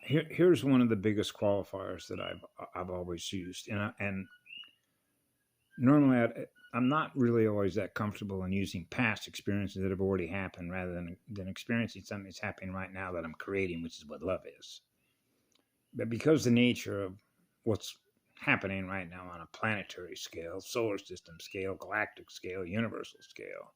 Here's one of the biggest qualifiers that I've always used, and normally I'm not really always that comfortable in using past experiences that have already happened rather than experiencing something that's happening right now that I'm creating, which is what love is. But because the nature of what's happening right now on a planetary scale, solar system scale, galactic scale, universal scale,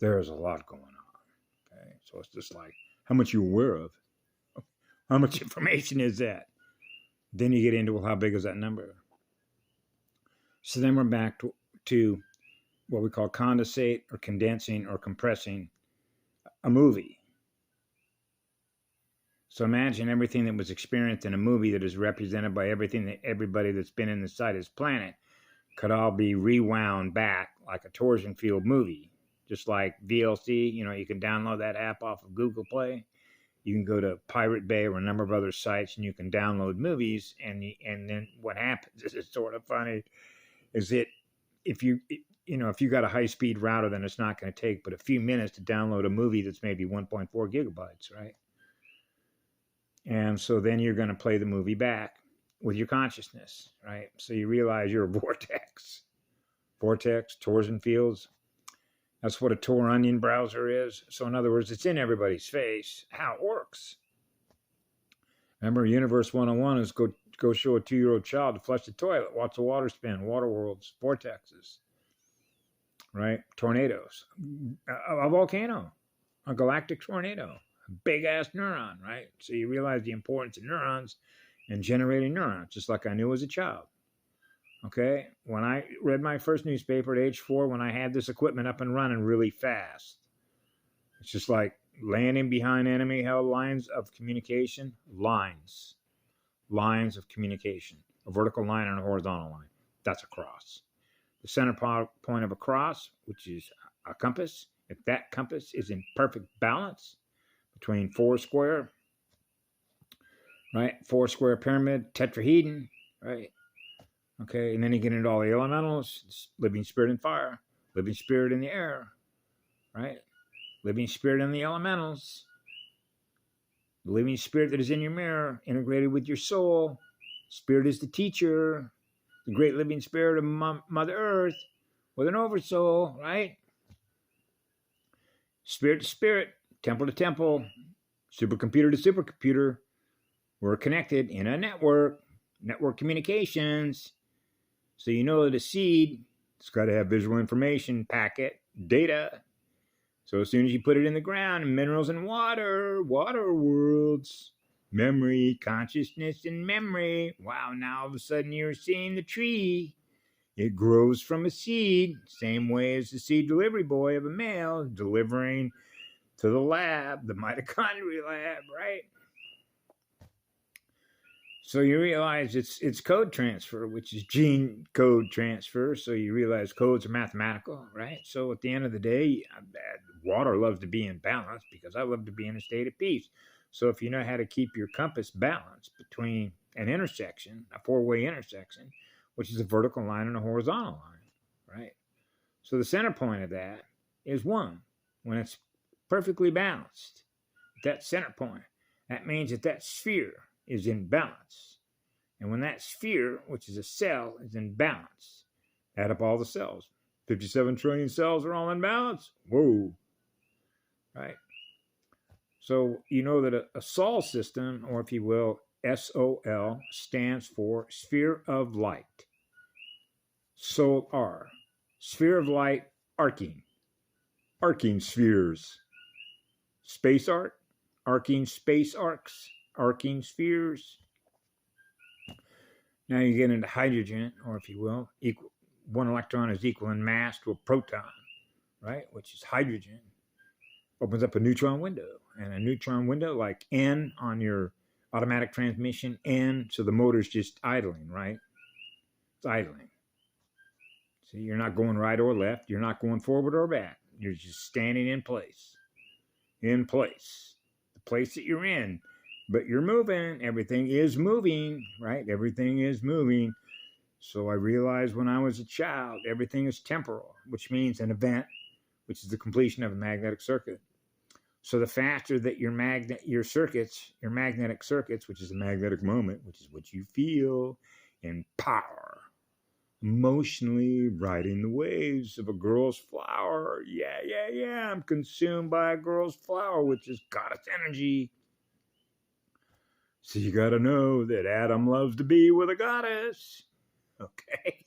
there's a lot going on. Okay, so it's just like how much you're aware of, how much information is that. Then you get into, well, how big is that number? So then we're back to what we call condensate or condensing or compressing a movie. So imagine everything that was experienced in a movie that is represented by everything that everybody that's been inside this planet could all be rewound back like a torsion field movie. Just like VLC, you can download that app off of Google Play. You can go to Pirate Bay or a number of other sites and you can download movies. And then what happens is sort of funny is that if you got a high speed router, then it's not going to take but a few minutes to download a movie that's maybe 1.4 gigabytes, right? And so then you're going to play the movie back with your consciousness, right? So you realize you're a vortex, torsion fields. That's what a Tor Onion browser is. So in other words, it's in everybody's face how it works. Remember, Universe 101 is go show a 2-year-old child to flush the toilet, watch the water spin, water worlds, vortexes, right? Tornadoes, a volcano, a galactic tornado, a big-ass neuron, right? So you realize the importance of neurons and generating neurons, just like I knew as a child. Okay, when I read my first newspaper at age 4, when I had this equipment up and running really fast, it's just like landing behind enemy held lines of communication, lines of communication, a vertical line and a horizontal line. That's a cross. The center point of a cross, which is a compass, if that compass is in perfect balance between four square, right? Four square pyramid, tetrahedron, right? Okay, and then you get into all the elementals, living spirit in fire, living spirit in the air, right? Living spirit in the elementals, the living spirit that is in your mirror, integrated with your soul. Spirit is the teacher, the great living spirit of Mother Earth with an oversoul, right? Spirit to spirit, temple to temple, supercomputer to supercomputer. We're connected in a network communications. So you know that a seed, it's got to have visual information, packet, data. So as soon as you put it in the ground, minerals and water worlds, memory, consciousness, and memory. Wow, now all of a sudden you're seeing the tree. It grows from a seed, same way as the seed delivery boy of a male delivering to the lab, the mitochondria lab, right? So you realize it's code transfer, which is gene code transfer. So you realize codes are mathematical, right? So at the end of the day, water loves to be in balance because I love to be in a state of peace. So if you know how to keep your compass balanced between an intersection, a four-way intersection, which is a vertical line and a horizontal line, right? So the center point of that is 1. When it's perfectly balanced, that center point, that means that sphere is in balance. And when that sphere, which is a cell, is in balance, add up all the cells. 57 trillion cells are all in balance. Whoa. Right? So you know that a Sol system, or if you will, SOL, stands for sphere of light. Solar. Sphere of light, arcing spheres. Space arc, arcing space arcs, arcing spheres. Now you get into hydrogen, or if you will, one electron is equal in mass to a proton, right? Which is hydrogen. Opens up a neutron window. And a neutron window, like N on your automatic transmission, N, so the motor's just idling, right? It's idling. So you're not going right or left. You're not going forward or back. You're just standing in place. In place. The place that you're in. But you're moving. Everything is moving, right? Everything is moving. So I realized when I was a child, everything is temporal, which means an event, which is the completion of a magnetic circuit. So the faster that your magnetic circuits, which is a magnetic moment, which is what you feel in power, emotionally riding the waves of a girl's flower. Yeah. I'm consumed by a girl's flower, which is goddess energy. So you got to know that Adam loves to be with a goddess. Okay.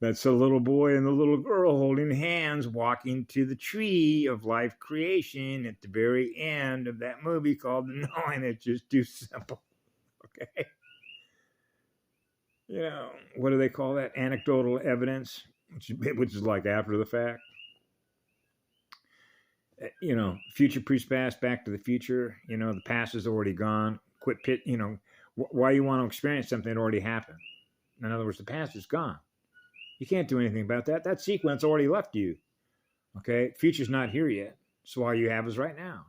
That's the little boy and the little girl holding hands, walking to the tree of life creation at the very end of that movie called Knowing It's Just Too Simple. Okay. You know, what do they call that? Anecdotal evidence, which is like after the fact. You know, future proofs past, back to the future. You know, the past is already gone. Why you want to experience something that already happened? In other words, the past is gone. You can't do anything about that. That sequence already left you. Okay? Future's not here yet. So all you have is right now.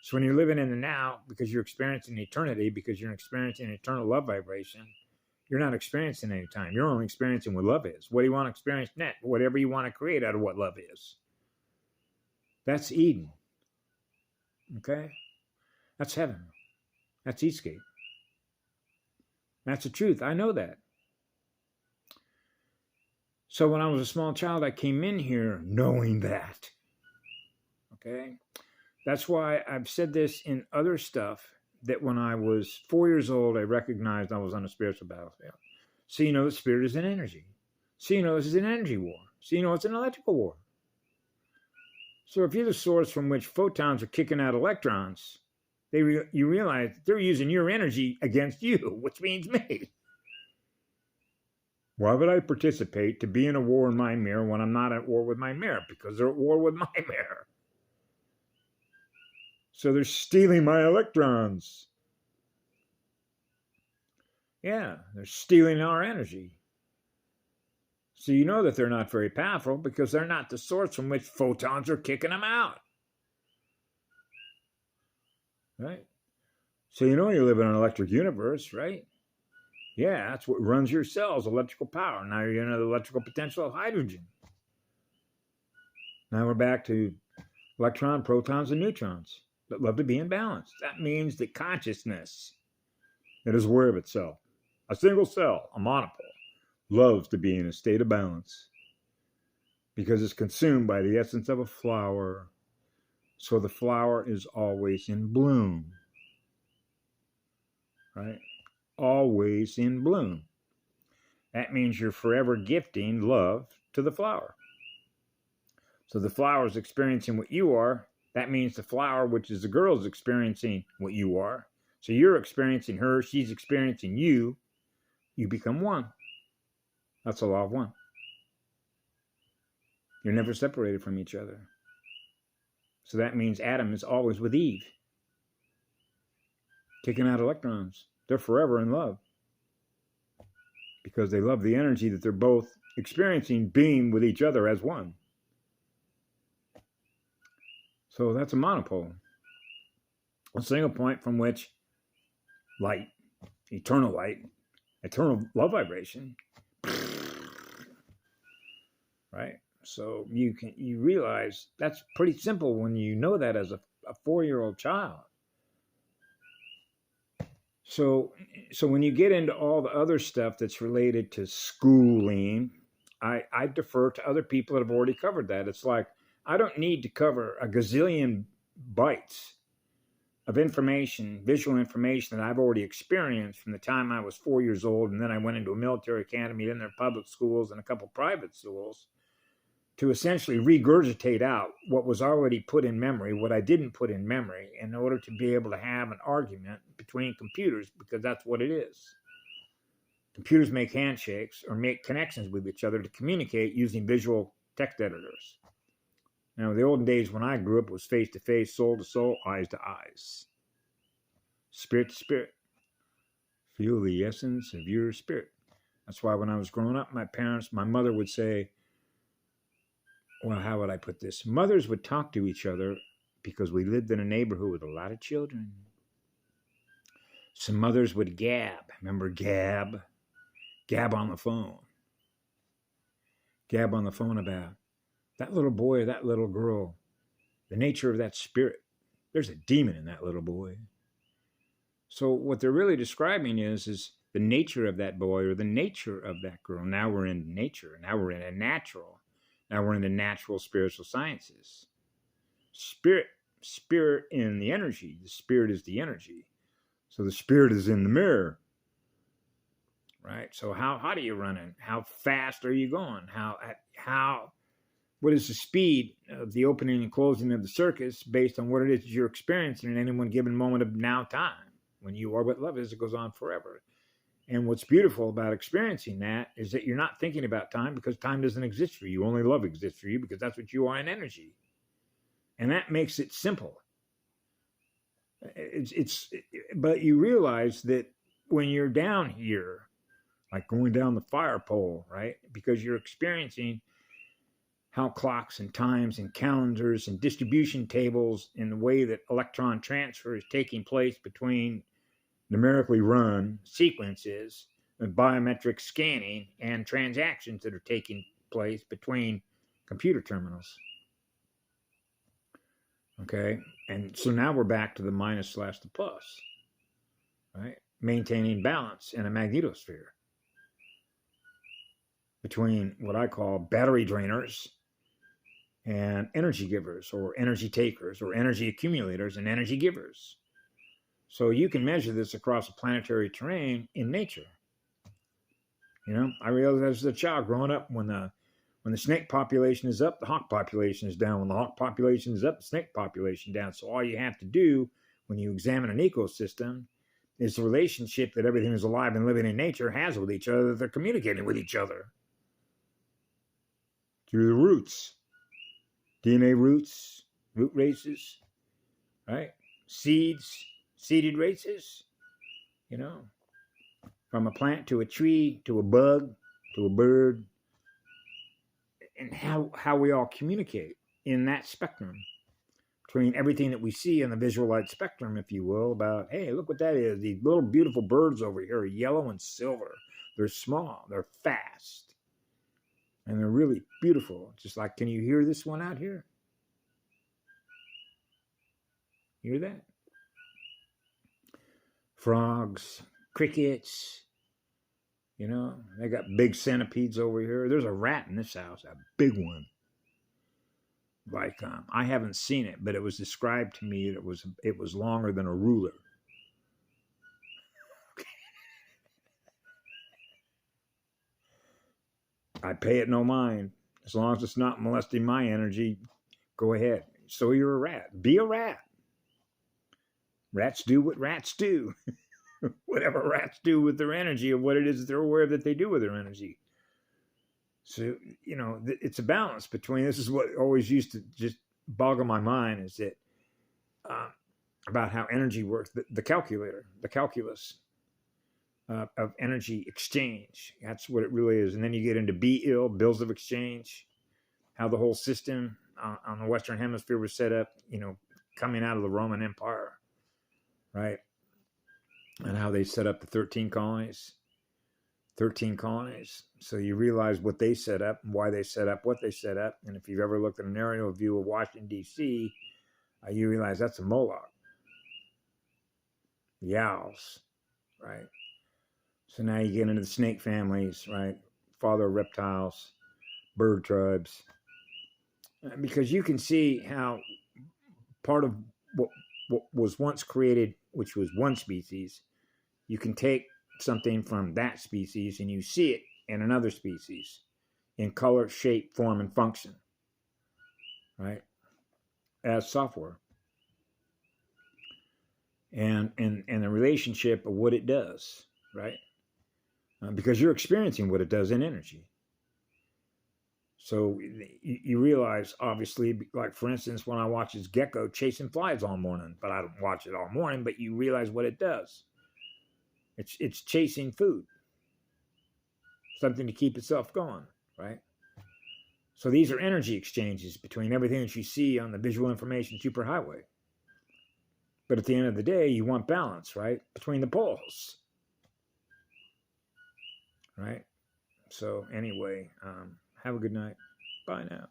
So when you're living in the now, because you're experiencing eternity, because you're experiencing eternal love vibration, you're not experiencing any time. You're only experiencing what love is. What do you want to experience next? Whatever you want to create out of what love is. That's Eden. Okay? That's heaven. That's escape. That's the truth. I know that. So when I was a small child, I came in here knowing that. Okay? That's why I've said this in other stuff, that when I was 4 years old, I recognized I was on a spiritual battlefield. So you know the spirit is an energy. So you know this is an energy war. So you know it's an electrical war. So if you're the source from which photons are kicking out electrons, you realize they're using your energy against you, which means me. Why would I participate to be in a war in my mirror when I'm not at war with my mirror? Because they're at war with my mirror. So they're stealing my electrons. Yeah, they're stealing our energy. So you know that they're not very powerful because they're not the source from which photons are kicking them out. Right? So you know you live in an electric universe, right? Yeah, that's what runs your cells, electrical power. Now you're in the electrical potential of hydrogen. Now we're back to electron, protons, and neutrons that love to be in balance. That means that consciousness that is aware of itself, a single cell, a monopole, loves to be in a state of balance because it's consumed by the essence of a flower. So the flower is always in bloom. Right? Always in bloom. That means you're forever gifting love to the flower. So the flower is experiencing what you are. That means the flower, which is the girl, is experiencing what you are. So you're experiencing her. She's experiencing you. You become one. That's the law of one. You're never separated from each other. So that means Adam is always with Eve, kicking out electrons. They're forever in love because they love the energy that they're both experiencing, being with each other as one. So that's a monopole, a single point from which light, eternal love vibration, right? So you realize that's pretty simple when you know that as a 4-year-old child. So when you get into all the other stuff that's related to schooling, I defer to other people that have already covered that. It's like, I don't need to cover a gazillion bytes of information, visual information that I've already experienced from the time I was 4 years old, and then I went into a military academy, then there are public schools and a couple private schools, to essentially regurgitate out what was already put in memory, what I didn't put in memory, in order to be able to have an argument between computers, because that's what it is. Computers make handshakes or make connections with each other to communicate using visual text editors. Now, in the olden days when I grew up, it was face to face, soul to soul, eyes to eyes, spirit to spirit. Feel the essence of your spirit. That's why when I was growing up, my mother would say, well, how would I put this? Mothers would talk to each other because we lived in a neighborhood with a lot of children. Some mothers would gab. Remember gab? Gab on the phone. Gab on the phone about that little boy or that little girl the nature of that spirit. There's a demon in that little boy. So what they're really describing is the nature of that boy or the nature of that girl. Now we're in nature. Now we're in a natural. Now we're in the natural spiritual sciences. Spirit in the energy. The spirit is the energy. So the spirit is in the mirror. Right? So how do you run it? How fast are you going? What is the speed of the opening and closing of the circuits based on what it is you're experiencing in any one given moment of now time? When you are what love is, it goes on forever. And what's beautiful about experiencing that is that you're not thinking about time because time doesn't exist for you. Only love exists for you because that's what you are in energy. And that makes it simple. But you realize that when you're down here, like going down the fire pole, right? Because you're experiencing how clocks and times and calendars and distribution tables and the way that electron transfer is taking place between numerically run sequences and biometric scanning and transactions that are taking place between computer terminals. Okay, and so now we're back to the minus / the plus, right? Maintaining balance in a magnetosphere between what I call battery drainers and energy givers or energy takers or energy accumulators and energy givers. So you can measure this across a planetary terrain in nature. You know, I realized as a child growing up, when the snake population is up, the hawk population is down. When the hawk population is up, the snake population down. So all you have to do when you examine an ecosystem is the relationship that everything is alive and living in nature has with each other. They're communicating with each other through the roots, DNA roots, root races, right? Seeds, seeded races, you know, from a plant to a tree to a bug to a bird, and how we all communicate in that spectrum between everything that we see in the visual light spectrum, if you will, about, hey, look what that is. These little beautiful birds over here are yellow and silver. They're small, they're fast, and they're really beautiful. Just like, can you hear this one out here? Hear that? Frogs, crickets, you know, they got big centipedes over here. There's a rat in this house, a big one. Like, I haven't seen it, but it was described to me that it was longer than a ruler. I pay it no mind. As long as it's not molesting my energy, go ahead. So you're a rat. Be a rat. Rats do what rats do. Whatever rats do with their energy, or what it is that they're aware that they do with their energy. So, you know, it's a balance between, this is what always used to just boggle my mind, is that about how energy works, the calculus of energy exchange. That's what it really is. And then you get into bills of exchange, how the whole system on the Western Hemisphere was set up, you know, coming out of the Roman Empire, right? And how they set up the 13 colonies. So you realize what they set up, why they set up what they set up. And if you've ever looked at an aerial view of Washington, D.C., you realize that's a Moloch. The owls, right? So now you get into the snake families, right? Father of reptiles, bird tribes. Because you can see how part of what was once created, which was one species, you can take something from that species and you see it in another species in color, shape, form, and function, right? As software. And the relationship of what it does, right? Because you're experiencing what it does in energy. So you realize, obviously, like for instance, when I watch this gecko chasing flies all morning, but I don't watch it all morning, but you realize what it does. It's chasing food, something to keep itself going, right? So these are energy exchanges between everything that you see on the visual information superhighway. But at the end of the day, you want balance, right? Between the poles, right? So anyway, have a good night. Bye now.